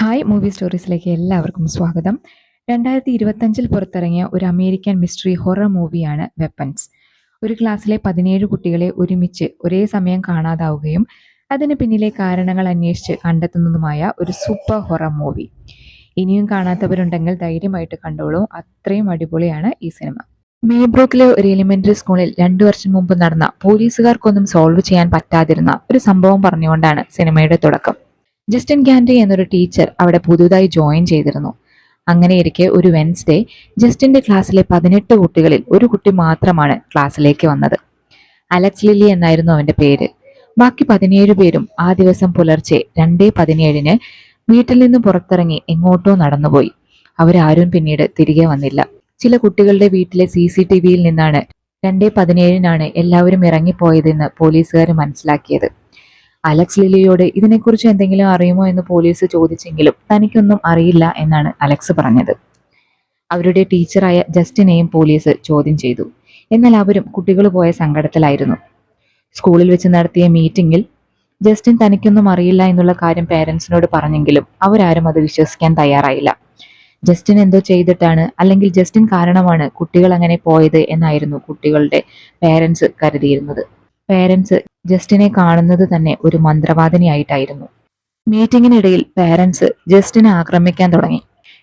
Hi movie സ്റ്റോറീസിലേക്ക് എല്ലാവർക്കും സ്വാഗതം. 2025 പുറത്തിറങ്ങിയ ഒരു അമേരിക്കൻ മിസ്റ്ററി ഹൊറർ മൂവിയാണ് വെപ്പൺസ്. ഒരു ക്ലാസ്സിലെ 17 കുട്ടികളെ ഒരുമിച്ച് ഒരേ സമയം കാണാതാവുകയും അതിന് പിന്നിലെ കാരണങ്ങൾ അന്വേഷിച്ച് കണ്ടെത്തുന്നതുമായ ഒരു സൂപ്പർ ഹൊറർ മൂവി. ഇനിയും കാണാത്തവരുണ്ടെങ്കിൽ ധൈര്യമായിട്ട് കണ്ടോളൂ, അത്രയും അടിപൊളിയാണ് ഈ സിനിമ. മേബ്രോക്കിലെ ഒരു എലിമെന്ററി സ്കൂളിൽ 2 വർഷം മുമ്പ് നടന്ന പോലീസുകാർക്കൊന്നും സോൾവ് ചെയ്യാൻ പറ്റാതിരുന്ന ഒരു സംഭവം പറഞ്ഞുകൊണ്ടാണ് സിനിമയുടെ തുടക്കം. ജസ്റ്റിൻ ഗാൻഡി എന്നൊരു ടീച്ചർ അവിടെ പുതുതായി ജോയിൻ ചെയ്തിരുന്നു. അങ്ങനെയിരിക്കെ ഒരു വെൻസ്ഡേ ജസ്റ്റിന്റെ ക്ലാസ്സിലെ 18 കുട്ടികളിൽ ഒരു കുട്ടി മാത്രമാണ് ക്ലാസ്സിലേക്ക് വന്നത്. അലക്സ് ലില്ലി എന്നായിരുന്നു അവന്റെ പേര്. ബാക്കി 17 പേരും ആ ദിവസം പുലർച്ചെ 2:17 വീട്ടിൽ നിന്ന് പുറത്തിറങ്ങി എങ്ങോട്ടോ നടന്നുപോയി. അവരാരും പിന്നീട് തിരികെ വന്നില്ല. ചില കുട്ടികളുടെ വീട്ടിലെ CCTVയിൽ നിന്നാണ് 2:17 എല്ലാവരും ഇറങ്ങിപ്പോയതെന്ന് പോലീസുകാർ മനസ്സിലാക്കിയത്. അലക്സ് ലില്ലിയോട് ഇതിനെക്കുറിച്ച് എന്തെങ്കിലും അറിയുമോ എന്ന് പോലീസ് ചോദിച്ചെങ്കിലും തനിക്കൊന്നും അറിയില്ല എന്നാണ് അലക്സ് പറഞ്ഞത്. അവരുടെ ടീച്ചറായ ജസ്റ്റിനെയും പോലീസ് ചോദ്യം ചെയ്തു. എന്നാൽ അവരും കുട്ടികൾ പോയ സങ്കടത്തിലായിരുന്നു. സ്കൂളിൽ വെച്ച് നടത്തിയ മീറ്റിംഗിൽ ജസ്റ്റിൻ തനിക്കൊന്നും അറിയില്ല എന്നുള്ള കാര്യം പേരൻസിനോട് പറഞ്ഞെങ്കിലും അവരാരും അത് വിശ്വസിക്കാൻ തയ്യാറായില്ല. ജസ്റ്റിൻ എന്തോ ചെയ്തിട്ടാണ്, അല്ലെങ്കിൽ ജസ്റ്റിൻ കാരണമാണ് കുട്ടികൾ അങ്ങനെ പോയത് എന്നായിരുന്നു കുട്ടികളുടെ പേരൻസ് കരുതിയിരുന്നത്. പേരൻസ് ജസ്റ്റിനെ കാണുന്നത് തന്നെ ഒരു മന്ത്രവാദിനിയായിട്ടായിരുന്നു. മീറ്റിംഗിനിടയിൽ പേരൻസ് ജസ്റ്റിനെ ആക്രമിക്കാൻ തുടങ്ങി.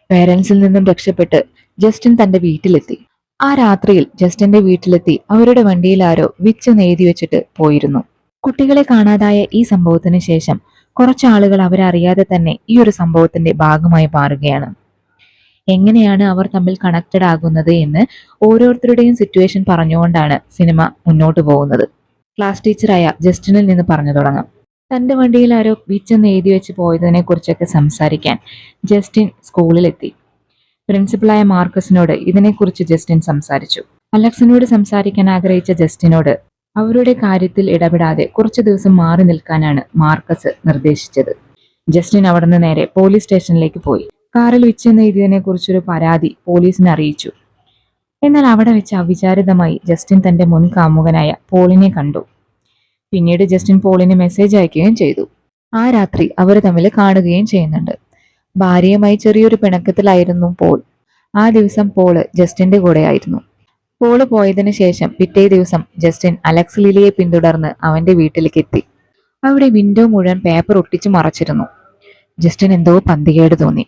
പേരൻസിൽ നിന്നും രക്ഷപ്പെട്ട് ജസ്റ്റിൻ തന്റെ വീട്ടിലെത്തി. ആ രാത്രിയിൽ ജസ്റ്റിന്റെ വീട്ടിലെത്തി അവരുടെ വണ്ടിയിൽ ആരോ വിച്ച് നെയ്തി വെച്ചിട്ട് പോയിരുന്നു. കുട്ടികളെ കാണാതായ ഈ സംഭവത്തിന് ശേഷം കുറച്ചാളുകൾ അവരറിയാതെ തന്നെ ഈ ഒരു സംഭവത്തിന്റെ ഭാഗമായി മാറുകയാണ്. എങ്ങനെയാണ് അവർ തമ്മിൽ കണക്റ്റഡ് ആകുന്നത് എന്ന് ഓരോരുത്തരുടെയും സിറ്റുവേഷൻ പറഞ്ഞുകൊണ്ടാണ് സിനിമ മുന്നോട്ട് പോകുന്നത്. ക്ലാസ് ടീച്ചറായ ജസ്റ്റിനിൽ നിന്ന് പറഞ്ഞു തുടങ്ങാം. തന്റെ വണ്ടിയിൽ ആരോ വിച്ചെന്ന് എഴുതി വെച്ച് പോയതിനെ കുറിച്ചൊക്കെ സംസാരിക്കാൻ ജസ്റ്റിൻ സ്കൂളിലെത്തി. പ്രിൻസിപ്പലായ മാർക്കസിനോട് ഇതിനെക്കുറിച്ച് ജസ്റ്റിൻ സംസാരിച്ചു. അലക്സിനോട് സംസാരിക്കാൻ ആഗ്രഹിച്ച ജസ്റ്റിനോട് അവരുടെ കാര്യത്തിൽ ഇടപെടാതെ കുറച്ചു ദിവസം മാറി നിൽക്കാനാണ് മാർക്കസ് നിർദ്ദേശിച്ചത്. ജസ്റ്റിൻ അവിടുന്ന് നേരെ പോലീസ് സ്റ്റേഷനിലേക്ക് പോയി. കാറിൽ വിച്ചെന്ന് എഴുതിയതിനെ കുറിച്ചൊരു പരാതി പോലീസിനെ അറിയിച്ചു. എന്നാൽ അവിടെ വെച്ച് അവിചാരിതമായി ജസ്റ്റിൻ തന്റെ മുൻ കാമുകനായ പോളിനെ കണ്ടു. പിന്നീട് ജസ്റ്റിൻ പോളിന് മെസ്സേജ് അയക്കുകയും ചെയ്തു. ആ രാത്രി അവർ തമ്മിൽ കാണുകയും ചെയ്യുന്നുണ്ട്. ഭാര്യയുമായി ചെറിയൊരു പിണക്കത്തിലായിരുന്നു പോൾ. ആ ദിവസം പോള് ജസ്റ്റിന്റെ കൂടെയായിരുന്നു. പോള് പോയതിനു ശേഷം പിറ്റേ ദിവസം ജസ്റ്റിൻ അലക്സ് ലിലിയെ പിന്തുടർന്ന് അവന്റെ വീട്ടിലേക്ക് എത്തി. അവിടെ വിൻഡോ മുഴുവൻ പേപ്പർ ഒട്ടിച്ചു മറച്ചിരുന്നു. ജസ്റ്റിൻ എന്തോ പന്തികേട് തോന്നി.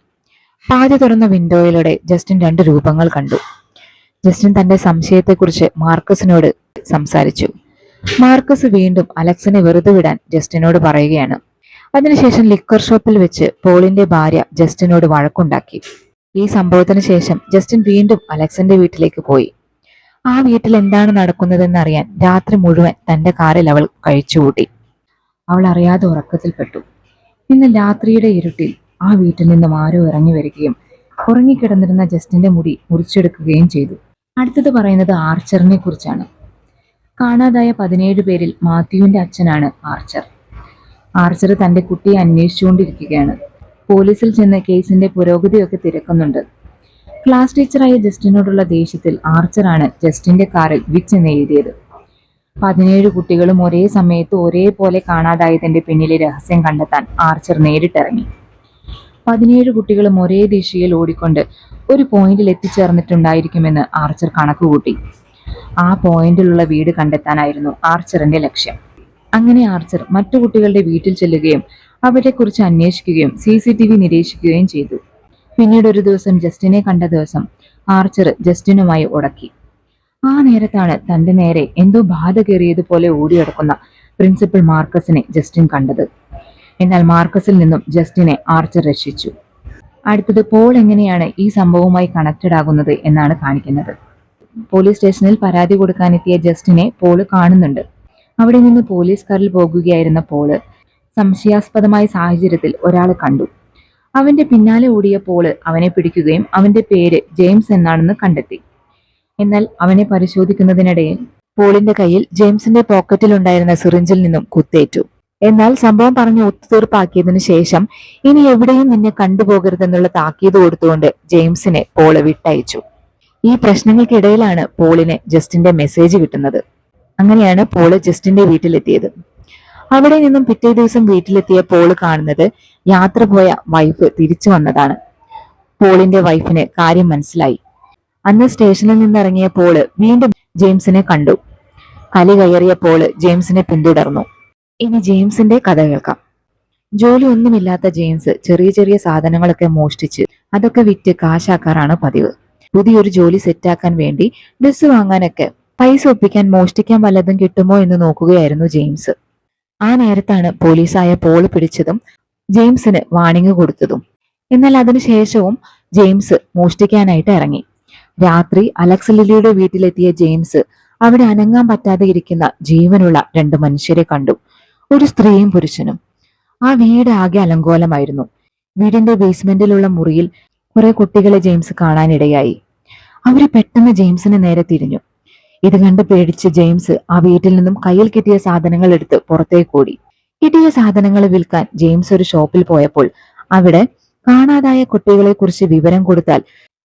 പാതി തുറന്ന വിൻഡോയിലൂടെ ജസ്റ്റിൻ 2 രൂപങ്ങൾ കണ്ടു. ജസ്റ്റിൻ തന്റെ സംശയത്തെക്കുറിച്ച് മാർക്കസിനോട് സംസാരിച്ചു. മാർക്കസ് വീണ്ടും അലക്സിനെ വെറുതെ വിടാൻ ജസ്റ്റിനോട് പറയുകയാണ്. അതിനുശേഷം ലിക്വർ ഷോപ്പിൽ വെച്ച് പോളിന്റെ ഭാര്യ ജസ്റ്റിനോട് വഴക്കുണ്ടാക്കി. ഈ സംഭവത്തിന് ശേഷം ജസ്റ്റിൻ വീണ്ടും അലക്സിന്റെ വീട്ടിലേക്ക് പോയി. ആ വീട്ടിൽ എന്താണ് നടക്കുന്നതെന്ന് അറിയാൻ രാത്രി മുഴുവൻ തന്റെ കാറിൽ അവൾ കഴിച്ചുകൂട്ടി. അവൾ അറിയാതെ ഉറക്കത്തിൽപ്പെട്ടു. ഇന്ന് രാത്രിയുടെ ഇരുട്ടിൽ ആ വീട്ടിൽ നിന്നും ആരോ ഇറങ്ങി വരികയും ഉറങ്ങിക്കിടന്നിരുന്ന ജസ്റ്റിന്റെ മുടി മുറിച്ചെടുക്കുകയും ചെയ്തു. അടുത്തത് പറയുന്നത് ആർച്ചറിനെ കുറിച്ചാണ്. കാണാതായ 17 പേരിൽ മാത്യുവിന്റെ അച്ഛനാണ് ആർച്ചർ. ആർച്ചർ തന്റെ കുട്ടിയെ അന്വേഷിച്ചുകൊണ്ടിരിക്കുകയാണ്. പോലീസിൽ ചെന്ന് കേസിന്റെ പുരോഗതിയൊക്കെ തിരക്കുന്നുണ്ട്. ക്ലാസ് ടീച്ചറായ ജസ്റ്റിനോടുള്ള ദേഷ്യത്തിൽ ആർച്ചറാണ് ജസ്റ്റിന്റെ കാറിൽ വിച്ച് എന്ന് എഴുതിയത്. 17 കുട്ടികളും ഒരേ സമയത്ത് ഒരേപോലെ കാണാതായതിന്റെ പിന്നിലെ രഹസ്യം കണ്ടെത്താൻ ആർച്ചർ നേരിട്ടിറങ്ങി. 17 കുട്ടികളും ഒരേ ദിശയിൽ ഓടിക്കൊണ്ട് ഒരു പോയിന്റിൽ എത്തിച്ചേർന്നിട്ടുണ്ടായിരിക്കുമെന്ന് ആർച്ചർ കണക്കുകൂട്ടി. ആ പോയിന്റിലുള്ള വീട് കണ്ടെത്താനായിരുന്നു ആർച്ചറിന്റെ ലക്ഷ്യം. അങ്ങനെ ആർച്ചർ മറ്റു കുട്ടികളുടെ വീട്ടിൽ ചെല്ലുകയും അവരെക്കുറിച്ച് അന്വേഷിക്കുകയും CCTV നിരീക്ഷിക്കുകയും ചെയ്തു. പിന്നീട് ഒരു ദിവസം ജസ്റ്റിനെ കണ്ട ദിവസം ആർച്ചർ ജസ്റ്റിനുമായി ഉടക്കി. ആ നേരത്താണ് തന്റെ നേരെ എന്തോ ബാധ കയറിയതുപോലെ ഓടിയെടുക്കുന്ന പ്രിൻസിപ്പൽ മാർക്കസിനെ ജസ്റ്റിൻ കണ്ടത്. എന്നാൽ മാർക്കസിൽ നിന്നും ജസ്റ്റിനെ ആർച്ചർ രക്ഷിച്ചു. അടുത്തത് പോൾ എങ്ങനെയാണ് ഈ സംഭവവുമായി കണക്റ്റഡ് ആകുന്നത് എന്നാണ് കാണിക്കുന്നത്. പോലീസ് സ്റ്റേഷനിൽ പരാതി കൊടുക്കാനെത്തിയ ജസ്റ്റിനെ പോള് കാണുന്നുണ്ട്. അവിടെ നിന്ന് പോലീസ് കാറിൽ പോകുകയായിരുന്ന പോള് സംശയാസ്പദമായ സാഹചര്യത്തിൽ ഒരാളെ കണ്ടു. അവന്റെ പിന്നാലെ ഓടിയ പോള് അവനെ പിടിക്കുകയും അവന്റെ പേര് ജെയിംസ് എന്നാണെന്ന് കണ്ടെത്തി. എന്നാൽ അവനെ പരിശോധിക്കുന്നതിനിടയിൽ പോളിന്റെ കയ്യിൽ ജെയിംസിന്റെ പോക്കറ്റിലുണ്ടായിരുന്ന സിറിഞ്ചിൽ നിന്നും കുത്തേറ്റു. എന്നാൽ സംഭവം പറഞ്ഞ് ഒത്തുതീർപ്പാക്കിയതിനു ശേഷം ഇനി എവിടെയും നിന്നെ കണ്ടുപോകരുതെന്നുള്ള താക്കീത് കൊടുത്തുകൊണ്ട് ജെയിംസിനെ പോള് വിട്ടയച്ചു. ഈ പ്രശ്നങ്ങൾക്കിടയിലാണ് പോളിന് ജസ്റ്റിന്റെ മെസ്സേജ് കിട്ടുന്നത്. അങ്ങനെയാണ് പോള് ജസ്റ്റിന്റെ വീട്ടിലെത്തിയത്. അവിടെ നിന്നും പിറ്റേ ദിവസം വീട്ടിലെത്തിയ പോള് കാണുന്നത് യാത്ര പോയ വൈഫ് തിരിച്ചു വന്നതാണ്. പോളിന്റെ വൈഫിന് കാര്യം മനസ്സിലായി. അന്ന് സ്റ്റേഷനിൽ നിന്നിറങ്ങിയ പോള് വീണ്ടും ജെയിംസിനെ കണ്ടു. കലി കയറിയ പോള് ജെയിംസിനെ പിന്തുടർന്നു. ഇനി ജെയിംസിന്റെ കഥ കേൾക്കാം. ജോലി ഒന്നുമില്ലാത്ത ജെയിംസ് ചെറിയ ചെറിയ സാധനങ്ങളൊക്കെ മോഷ്ടിച്ച് അതൊക്കെ വിറ്റ് കാശാക്കാറാണ് പതിവ്. പുതിയൊരു ജോലി സെറ്റാക്കാൻ വേണ്ടി ഡ്രസ് വാങ്ങാനൊക്കെ പൈസ ഒപ്പിക്കാൻ മോഷ്ടിക്കാൻ വല്ലതും കിട്ടുമോ എന്ന് നോക്കുകയായിരുന്നു ജെയിംസ്. ആ നേരത്താണ് പോലീസായ പോള് പിടിച്ചതും ജെയിംസിന് വാണിംഗ് കൊടുത്തതും. എന്നാൽ അതിനുശേഷവും ജെയിംസ് മോഷ്ടിക്കാനായിട്ട് ഇറങ്ങി. രാത്രി അലക്സ് ലില്ലിയുടെ വീട്ടിലെത്തിയ ജെയിംസ് അവിടെ അനങ്ങാൻ പറ്റാതെ ഇരിക്കുന്ന ജീവനുള്ള രണ്ട് മനുഷ്യരെ കണ്ടു. ഒരു സ്ത്രീയും പുരുഷനും. ആ വീട് ആകെ അലങ്കോലമായിരുന്നു. വീടിന്റെ ബേസ്മെന്റിലുള്ള മുറിയിൽ കുറെ കുട്ടികളെ ജെയിംസ് കാണാനിടയായി. അവര് പെട്ടെന്ന് ജെയിംസിന് നേരെ തിരിഞ്ഞു. ഇത് കണ്ട് പേടിച്ച് ജെയിംസ് ആ വീട്ടിൽ നിന്നും കയ്യിൽ കിട്ടിയ സാധനങ്ങൾ എടുത്ത് പുറത്തേക്ക് ഓടി. കിട്ടിയ സാധനങ്ങൾ വിൽക്കാൻ ജെയിംസ് ഒരു ഷോപ്പിൽ പോയപ്പോൾ അവിടെ കാണാതായ കുട്ടികളെ കുറിച്ച് വിവരം കൊടുത്താൽ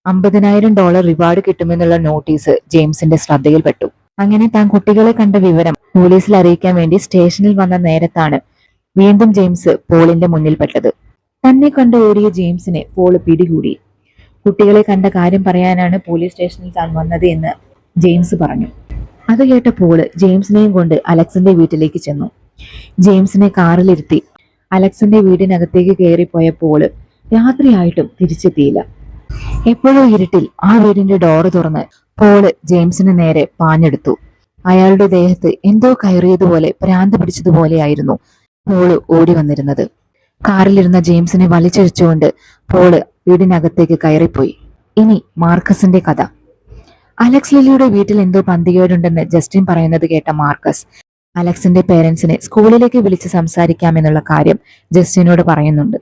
$50,000 റിവാർഡ് കിട്ടുമെന്നുള്ള നോട്ടീസ് ജെയിംസിന്റെ ശ്രദ്ധയിൽപ്പെട്ടു. അങ്ങനെ താൻ കുട്ടികളെ കണ്ട വിവരം പോലീസിൽ അറിയിക്കാൻ വേണ്ടി സ്റ്റേഷനിൽ വന്ന നേരത്താണ് വീണ്ടും ജെയിംസ് പോളിന്റെ മുന്നിൽപ്പെട്ടത്. തന്നെ കണ്ട് ഓടിയ ജെയിംസിനെ പോള് പിടികൂടി. കുട്ടികളെ കണ്ട കാര്യം പറയാനാണ് പോലീസ് സ്റ്റേഷനിൽ താൻ വന്നത് എന്ന് ജെയിംസ് പറഞ്ഞു. അത് കേട്ട പോള് ജെയിംസിനെയും കൊണ്ട് അലക്സിന്റെ വീട്ടിലേക്ക് ചെന്നു. ജെയിംസിനെ കാറിലിരുത്തി അലക്സിന്റെ വീടിനകത്തേക്ക് കയറിപ്പോയ പോള് രാത്രിയായിട്ടും തിരിച്ചെത്തിയില്ല. എപ്പോഴോ ഇരുട്ടിൽ ആ വീടിന്റെ ഡോറ് തുറന്ന് പോള് ജെയിംസിന് നേരെ പാഞ്ഞെടുത്തു. അയാളുടെ ദേഹത്ത് എന്തോ കയറിയതുപോലെ ഭ്രാന്ത് പിടിച്ചതുപോലെയായിരുന്നു പോള് ഓടി വന്നിരുന്നത്. കാറിലിരുന്ന ജെയിംസിനെ വലിച്ചഴിച്ചുകൊണ്ട് പോള് വീടിനകത്തേക്ക് കയറിപ്പോയി. ഇനി മാർക്കസിന്റെ കഥ. അലക്സ് ലില്ലിയുടെ വീട്ടിൽ എന്തോ പന്തികേടുണ്ടെന്ന് ജസ്റ്റിൻ പറയുന്നത് കേട്ട മാർക്കസ് അലക്സിന്റെ പേരൻസിനെ സ്കൂളിലേക്ക് വിളിച്ച് സംസാരിക്കാമെന്നുള്ള കാര്യം ജസ്റ്റിനോട് പറയുന്നുണ്ട്.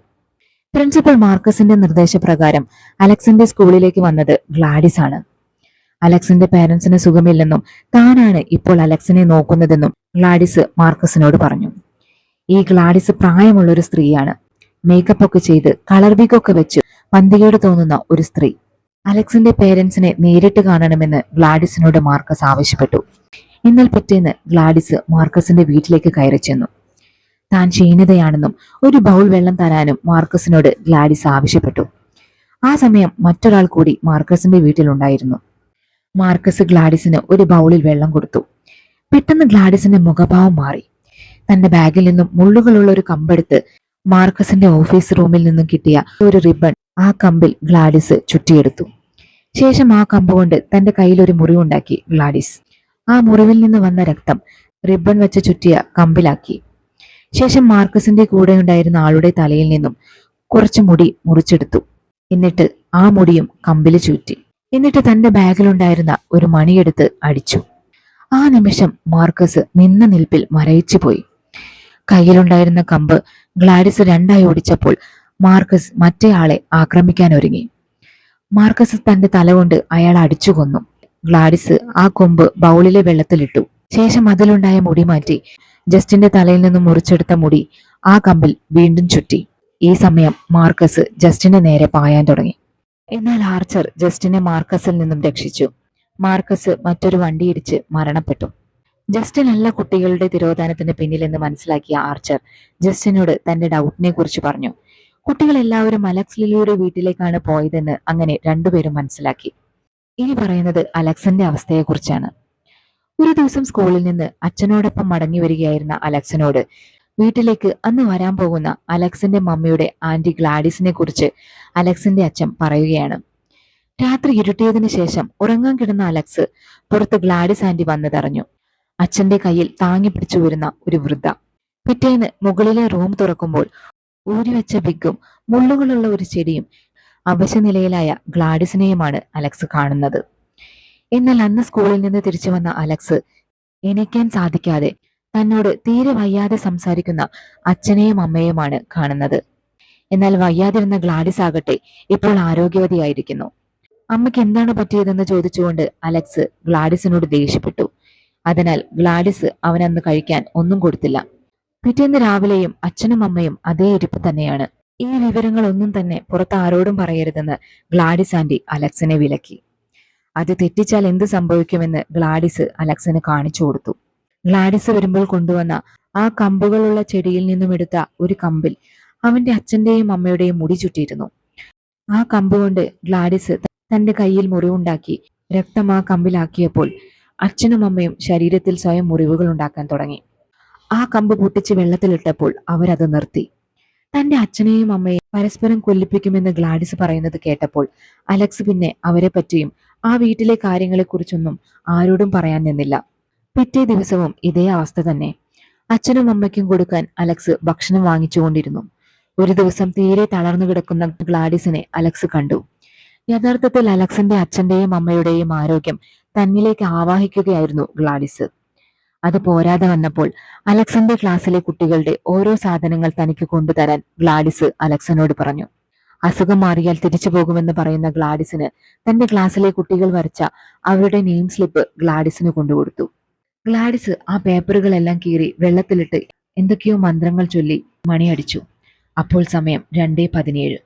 പ്രിൻസിപ്പൽ മാർക്കസിന്റെ നിർദ്ദേശപ്രകാരം അലക്സിന്റെ സ്കൂളിലേക്ക് വന്നത് ഗ്ലാഡിസ് ആണ്. അലക്സിന്റെ പേരൻസിന് സുഖമില്ലെന്നും താനാണ് ഇപ്പോൾ അലക്സിനെ നോക്കുന്നതെന്നും ഗ്ലാഡിസ് മാർക്കസിനോട് പറഞ്ഞു. ഈ ഗ്ലാഡിസ് പ്രായമുള്ള ഒരു സ്ത്രീയാണ്. മേക്കപ്പ് ഒക്കെ ചെയ്ത് കളർ വിഗൊക്കെ വെച്ച് പന്തികേട് തോന്നുന്ന ഒരു സ്ത്രീ. അലക്സിന്റെ പേരൻസിനെ നേരിട്ട് കാണണമെന്ന് ഗ്ലാഡിസിനോട് മാർക്കസ് ആവശ്യപ്പെട്ടു. എന്നാൽ പിറ്റേന്ന് ഗ്ലാഡിസ് മാർക്കസിന്റെ വീട്ടിലേക്ക് കയറി ചെന്നു. താൻ ക്ഷീണിതയാണെന്നും ഒരു ബൗൾ വെള്ളം തരാനും മാർക്കസിനോട് ഗ്ലാഡിസ് ആവശ്യപ്പെട്ടു. ആ സമയം മറ്റൊരാൾ കൂടി മാർക്കസിന്റെ വീട്ടിലുണ്ടായിരുന്നു. മാർക്കസ് ഗ്ലാഡിസിന് ഒരു ബൗളിൽ വെള്ളം കൊടുത്തു. പെട്ടെന്ന് ഗ്ലാഡിസിന്റെ മുഖഭാവം മാറി. തന്റെ ബാഗിൽ നിന്നും മുള്ളുകളുള്ള ഒരു കമ്പെടുത്ത് മാർക്കസിന്റെ ഓഫീസ് റൂമിൽ നിന്നും കിട്ടിയ ഒരു റിബൺ ആ കമ്പിൽ ഗ്ലാഡിസ് ചുറ്റിയെടുത്തു. ശേഷം ആ കമ്പ് കൊണ്ട് തന്റെ കയ്യിൽ ഒരു മുറിവുണ്ടാക്കി ഗ്ലാഡിസ്. ആ മുറിവിൽ നിന്ന് വന്ന രക്തം റിബൺ വെച്ച് ചുറ്റിയ കമ്പിലാക്കി. ശേഷം മാർക്കസിന്റെ കൂടെ ഉണ്ടായിരുന്ന ആളുടെ തലയിൽ നിന്നും കുറച്ച് മുടി മുറിച്ചെടുത്തു. എന്നിട്ട് ആ മുടിയും കമ്പില് ചുറ്റി. എന്നിട്ട് തന്റെ ബാഗിലുണ്ടായിരുന്ന ഒരു മണിയെടുത്ത് അടിച്ചു. ആ നിമിഷം മാർക്കസ് നിന്ന നിൽപ്പിൽ മരവിച്ചു പോയി. കയ്യിലുണ്ടായിരുന്ന കമ്പ് ഗ്ലാഡിസ് രണ്ടായി ഓടിച്ചപ്പോൾ മാർക്കസ് മറ്റേയാളെ ആക്രമിക്കാൻ ഒരുങ്ങി. മാർക്കസ് തന്റെ തല കൊണ്ട് അയാൾ അടിച്ചു കൊന്നു. ഗ്ലാഡിസ് ആ കൊമ്പ് ബൗളിലെ വെള്ളത്തിലിട്ടു. ശേഷം അതിലുണ്ടായ മുടി മാറ്റി ജസ്റ്റിന്റെ തലയിൽ നിന്നും മുറിച്ചെടുത്ത മുടി ആ കമ്പിൽ വീണ്ടും ചുറ്റി. ഈ സമയം മാർക്കസ് ജസ്റ്റിന്റെ നേരെ പായാൻ തുടങ്ങി. എന്നാൽ ആർച്ചർ ജസ്റ്റിനെ മാർക്കസിൽ നിന്നും രക്ഷിച്ചു. മാർക്കസ് മറ്റൊരു വണ്ടിയിടിച്ച് മരണപ്പെട്ടു. ജസ്റ്റിൻ അല്ല കുട്ടികളുടെ തിരോധാനത്തിന് പിന്നിലെന്ന് മനസ്സിലാക്കിയ ആർച്ചർ ജസ്റ്റിനോട് തന്റെ ഡൗട്ടിനെ കുറിച്ച് പറഞ്ഞു. കുട്ടികൾ എല്ലാവരും അലക്സ് ലില്ലിയുടെ വീട്ടിലേക്കാണ് പോയതെന്ന് അങ്ങനെ രണ്ടുപേരും മനസ്സിലാക്കി. ഇനി പറയുന്നത് അലക്സിന്റെ അവസ്ഥയെക്കുറിച്ചാണ്. ഒരു ദിവസം സ്കൂളിൽ നിന്ന് അച്ഛനോടൊപ്പം മടങ്ങി വരികയായിരുന്ന അലക്സിനോട് വീട്ടിലേക്ക് അന്ന് വരാൻ പോകുന്ന അലക്സിന്റെ മമ്മിയുടെ ആന്റി ഗ്ലാഡിസിനെ കുറിച്ച് അലക്സിന്റെ അച്ഛൻ പറയുകയാണ്. രാത്രി ഇരുട്ടിയതിനു ശേഷം ഉറങ്ങാൻ കിടന്ന അലക്സ് പുറത്ത് ഗ്ലാഡിസ് ആന്റി വന്നതറിഞ്ഞു. അച്ഛന്റെ കയ്യിൽ താങ്ങി പിടിച്ചു വരുന്ന ഒരു വൃദ്ധ. പിറ്റേന്ന് മുകളിലെ റൂം തുറക്കുമ്പോൾ ഊരിവെച്ച വിഗും മുള്ളുകളുള്ള ഒരു ചെടിയും അവശനിലയിലായ ഗ്ലാഡിസിനെയുമാണ് അലക്സ് കാണുന്നത്. എന്നാൽ അന്ന് സ്കൂളിൽ നിന്ന് തിരിച്ചു വന്ന അലക്സ് എണീക്കാൻ സാധിക്കാതെ തന്നോട് തീരെ വയ്യാതെ സംസാരിക്കുന്ന അച്ഛനെയും അമ്മയുമാണ് കാണുന്നത്. എന്നാൽ വയ്യാതിരുന്ന ഗ്ലാഡിസ് ആകട്ടെ ഇപ്പോൾ ആരോഗ്യവതിയായിരിക്കുന്നു. അമ്മയ്ക്ക് എന്താണ് പറ്റിയതെന്ന് ചോദിച്ചുകൊണ്ട് അലക്സ് ഗ്ലാഡിസിനോട് ദേഷ്യപ്പെട്ടു. അതിനാൽ ഗ്ലാഡിസ് അവനന്ന് കഴിക്കാൻ ഒന്നും കൊടുത്തില്ല. പിറ്റേന്ന് രാവിലെയും അച്ഛനും അമ്മയും അതേ ഇരിപ്പ് തന്നെയാണ്. ഈ വിവരങ്ങളൊന്നും തന്നെ പുറത്ത് ആരോടും പറയരുതെന്ന് ഗ്ലാഡിസ് ആന്റി അലക്സിനെ വിലക്കി. അത് തെറ്റിച്ചാൽ എന്ത് സംഭവിക്കുമെന്ന് ഗ്ലാഡിസ് അലക്സിന് കാണിച്ചു കൊടുത്തു. ഗ്ലാഡിസ് വരുമ്പോൾ കൊണ്ടുവന്ന ആ കമ്പുകളുള്ള ചെടിയിൽ നിന്നും എടുത്ത ഒരു കമ്പിൽ അവന്റെ അച്ഛന്റെയും അമ്മയുടെയും മുടി ചുറ്റിയിരുന്നു. ആ കമ്പ് കൊണ്ട് ഗ്ലാഡിസ് തന്റെ കയ്യിൽ മുറിവുണ്ടാക്കി രക്തം ആ കമ്പിലാക്കിയപ്പോൾ അച്ഛനും അമ്മയും ശരീരത്തിൽ സ്വയം മുറിവുകൾ ഉണ്ടാക്കാൻ തുടങ്ങി. ആ കമ്പ് പൊട്ടിച്ച് വെള്ളത്തിലിട്ടപ്പോൾ അവരത് നിർത്തി. തന്റെ അച്ഛനെയും അമ്മയെയും പരസ്പരം കൊല്ലിപ്പിക്കുമെന്ന് ഗ്ലാഡിസ് പറയുന്നത് കേട്ടപ്പോൾ അലക്സ് പിന്നെ അവരെ പറ്റിയും ആ വീട്ടിലെ കാര്യങ്ങളെക്കുറിച്ചൊന്നും ആരോടും പറയാൻ നിന്നില്ല. പിറ്റേ ദിവസവും ഇതേ അവസ്ഥ തന്നെ. അച്ഛനും അമ്മയ്ക്കും കൊടുക്കാൻ അലക്സ് ഭക്ഷണം വാങ്ങിച്ചുകൊണ്ടിരുന്നു. ഒരു ദിവസം തീരെ തളർന്നു കിടക്കുന്ന ഗ്ലാഡിസിനെ അലക്സ് കണ്ടു. യഥാർത്ഥത്തിൽ അലക്സിന്റെ അച്ഛന്റെയും അമ്മയുടെയും ആരോഗ്യം തന്നിലേക്ക് ആവാഹിക്കുകയായിരുന്നു ഗ്ലാഡിസ്. അത് പോരാതെ വന്നപ്പോൾ അലക്സിന്റെ ക്ലാസ്സിലെ കുട്ടികളുടെ ഓരോ സാധനങ്ങൾ തനിക്ക് കൊണ്ടുതരാൻ ഗ്ലാഡിസ് അലക്സിനോട് പറഞ്ഞു. അസുഖം മാറിയാൽ തിരിച്ചു പോകുമെന്ന് പറയുന്ന ഗ്ലാഡിസിന് തന്റെ ക്ലാസ്സിലെ കുട്ടികൾ വരച്ച അവരുടെ നെയിം സ്ലിപ്പ് ഗ്ലാഡിസിന് കൊണ്ടുകൊടുത്തു. ഗ്ലാഡിസ് ആ പേപ്പറുകളെല്ലാം കീറി വെള്ളത്തിലിട്ട് എന്തൊക്കെയോ മന്ത്രങ്ങൾ ചൊല്ലി മണിയടിച്ചു. അപ്പോൾ സമയം 2:17.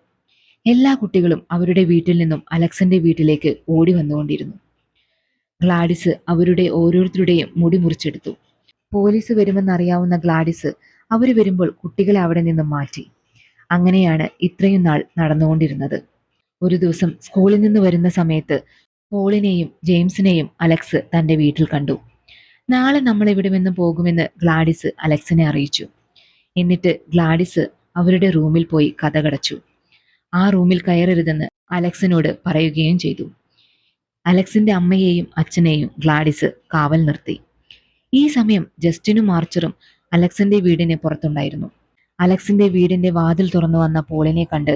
എല്ലാ കുട്ടികളും അവരുടെ വീട്ടിൽ നിന്നും അലക്സിന്റെ വീട്ടിലേക്ക് ഓടി വന്നുകൊണ്ടിരുന്നു. ഗ്ലാഡിസ് അവരുടെ ഓരോരുത്തരുടെയും മുടി മുറിച്ചെടുത്തു. പോലീസ് വരുമെന്നറിയാവുന്ന ഗ്ലാഡിസ് അവർ വരുമ്പോൾ കുട്ടികളെ അവിടെ നിന്നും മാറ്റി. അങ്ങനെയാണ് ഇത്രയും നാൾ നടന്നുകൊണ്ടിരുന്നത്. ഒരു ദിവസം സ്കൂളിൽ നിന്ന് വരുന്ന സമയത്ത് പോളിനെയും ജെയിംസിനെയും അലക്സ് തന്റെ വീട്ടിൽ കണ്ടു. നാളെ നമ്മൾ ഇവിടെ നിന്ന് പോകുമെന്ന് ഗ്ലാഡിസ് അലക്സിനെ അറിയിച്ചു. എന്നിട്ട് ഗ്ലാഡിസ് അവരുടെ റൂമിൽ പോയി കതകടച്ചു. ആ റൂമിൽ കയറരുതെന്ന് അലക്സിനോട് പറയുകയും ചെയ്തു. അലക്സിന്റെ അമ്മയെയും അച്ഛനെയും ഗ്ലാഡിസ് കാവൽ നിർത്തി. ഈ സമയം ജസ്റ്റിനും ആർച്ചറും അലക്സിന്റെ വീടിന് പുറത്തുണ്ടായിരുന്നു. അലക്സിന്റെ വീടിന്റെ വാതിൽ തുറന്നു വന്ന പോളിനെ കണ്ട്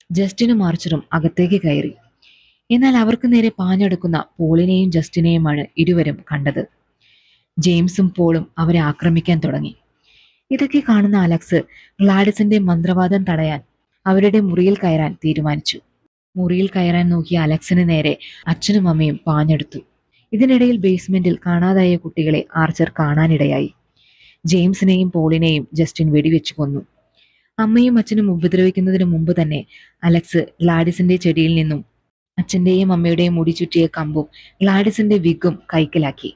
ജസ്റ്റിനും ആർച്ചറും അകത്തേക്ക് കയറി. എന്നാൽ അവർക്ക് നേരെ പാഞ്ഞെടുക്കുന്ന പോളിനെയും ജസ്റ്റിനെയുമാണ് ഇരുവരും കണ്ടത്. ജെയിംസും പോളും അവരെ ആക്രമിക്കാൻ തുടങ്ങി. ഇതൊക്കെ കാണുന്ന അലക്സ് ഗ്ലാഡിസിന്റെ മന്ത്രവാദം തടയാൻ അവരുടെ മുറിയിൽ കയറാൻ തീരുമാനിച്ചു. മുറിയിൽ കയറാൻ നോക്കിയ അലക്സിന് നേരെ അച്ഛനും അമ്മയും പാഞ്ഞെടുത്തു. ഇതിനിടയിൽ ബേസ്മെന്റിൽ കാണാതായ കുട്ടികളെ ആർച്ചർ കാണാനിടയായി. ജെയിംസിനെയും പോളിനെയും ജസ്റ്റിൻ വെടിവെച്ചു കൊന്നു. അമ്മയും അച്ഛനും ഉപദ്രവിക്കുന്നതിന് മുമ്പ് തന്നെ അലക്സ് ഗ്ലാഡിസിന്റെ ചെടിയിൽ നിന്നും അച്ഛന്റെയും അമ്മയുടെയും മുടി ചുറ്റിയ കമ്പും ഗ്ലാഡിസിന്റെ വിഗും കൈക്കലാക്കി.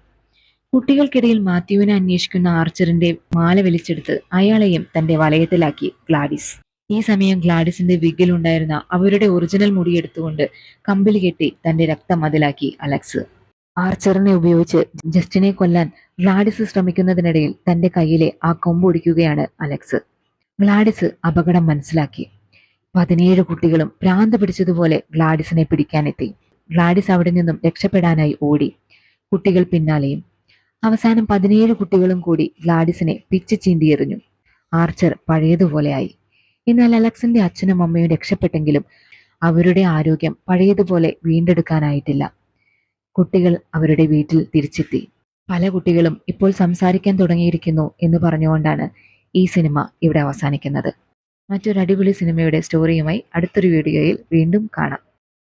കുട്ടികൾക്കിടയിൽ മാത്യുവിനെ അന്വേഷിക്കുന്ന ആർച്ചറിന്റെ മാല വലിച്ചെടുത്ത് അയാളെയും തന്റെ വലയത്തിലാക്കി ഗ്ലാഡിസ്. ഈ സമയം ഗ്ലാഡിസിന്റെ വിഗിലുണ്ടായിരുന്ന അവരുടെ ഒറിജിനൽ മുടിയെടുത്തുകൊണ്ട് കമ്പിൽ കെട്ടി തന്റെ രക്തം അതിലാക്കി അലക്സ്. ആർച്ചറിനെ ഉപയോഗിച്ച് ജസ്റ്റിനെ കൊല്ലാൻ ഗ്ലാഡിസ് ശ്രമിക്കുന്നതിനിടയിൽ തന്റെ കയ്യിലെ ആ കൊമ്പൊടിക്കുകയാണ് അലക്സ്. ഗ്ലാഡിസ് അപകടം മനസ്സിലാക്കി. 17 കുട്ടികളും ഭ്രാന്ത് പിടിച്ചതുപോലെ ഗ്ലാഡിസിനെ പിടിക്കാനെത്തി. ഗ്ലാഡിസ് അവിടെ നിന്നും രക്ഷപ്പെടാനായി ഓടി. കുട്ടികൾ പിന്നാലെയും. അവസാനം 17 കുട്ടികളും കൂടി ഗ്ലാഡിസിനെ പിച്ച് ചീന്തിയെറിഞ്ഞു. ആർച്ചർ പഴയതുപോലെയായി. എന്നാൽ അലക്സിന്റെ അച്ഛനും അമ്മയും രക്ഷപ്പെട്ടെങ്കിലും അവരുടെ ആരോഗ്യം പഴയതുപോലെ വീണ്ടെടുക്കാനായിട്ടില്ല. കുട്ടികൾ അവരുടെ വീട്ടിൽ തിരിച്ചെത്തി. പല കുട്ടികളും ഇപ്പോൾ സംസാരിക്കാൻ തുടങ്ങിയിരിക്കുന്നു എന്ന് പറഞ്ഞുകൊണ്ടാണ് ഈ സിനിമ ഇവിടെ അവസാനിക്കുന്നത്. മറ്റൊരു അടിപൊളി സിനിമയുടെ സ്റ്റോറിയുമായി അടുത്തൊരു വീഡിയോയിൽ വീണ്ടും കാണാം.